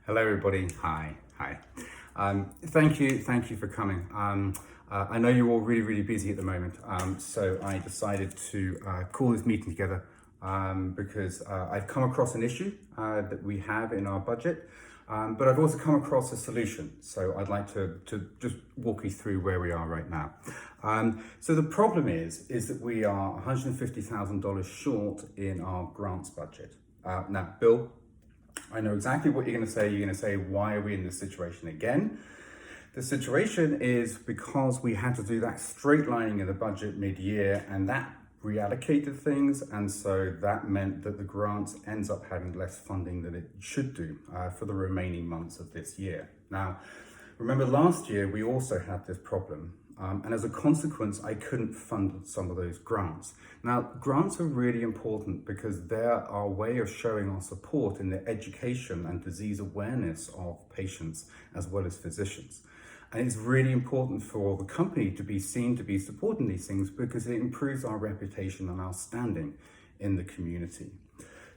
Hello, everybody. Hi. Thank you for coming. I know you're all really busy at the moment, so I decided to call this meeting together because I've come across an issue that we have in our budget, but I've also come across a solution. So I'd like to just walk you through where we are right now. So the problem is that we are $150,000 short in our grants budget. Now, Bill, I know exactly what you're going to say. You're going to say, why are we in this situation again? The situation is because we had to do that straight lining of the budget mid-year, and that reallocated things, and so that meant that the grant ends up having less funding than it should do for the remaining months of this year. Now, remember last year we also had this problem, and as a consequence I couldn't fund some of those grants. Now, grants are really important because they're our way of showing our support in the education and disease awareness of patients as well as physicians. And it's really important for the company to be seen to be supporting these things because it improves our reputation and our standing in the community.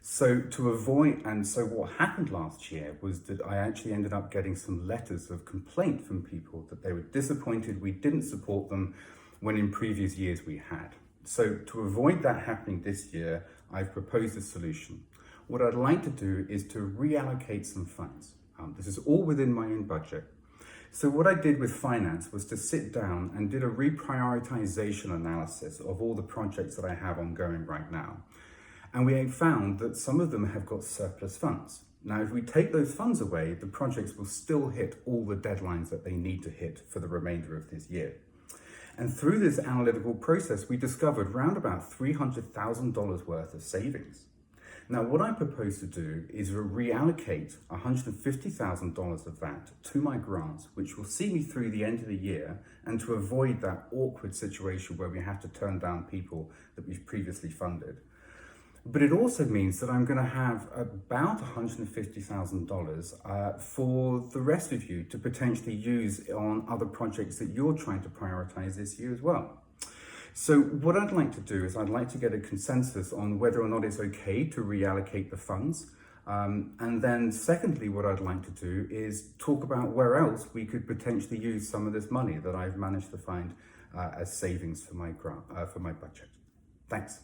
So what happened last year was that I actually ended up getting some letters of complaint from people that they were disappointed we didn't support them when in previous years we had. So to avoid that happening this year, I've proposed a solution. What I'd like to do is to reallocate some funds. This is all within my own budget. So what I did with finance was to sit down and did a reprioritization analysis of all the projects that I have ongoing right now. And we found that some of them have got surplus funds. Now, if we take those funds away, the projects will still hit all the deadlines that they need to hit for the remainder of this year. And through this analytical process, we discovered around about $300,000 worth of savings. Now, what I propose to do is reallocate $150,000 of that to my grants, which will see me through the end of the year and to avoid that awkward situation where we have to turn down people that we've previously funded. But it also means that I'm going to have about $150,000 for the rest of you to potentially use on other projects that you're trying to prioritize this year as well. So what I'd like to do is I'd like to get a consensus on whether or not it's okay to reallocate the funds. And then secondly, what I'd like to do is talk about where else we could potentially use some of this money that I've managed to find as savings for my grant, for my budget. Thanks.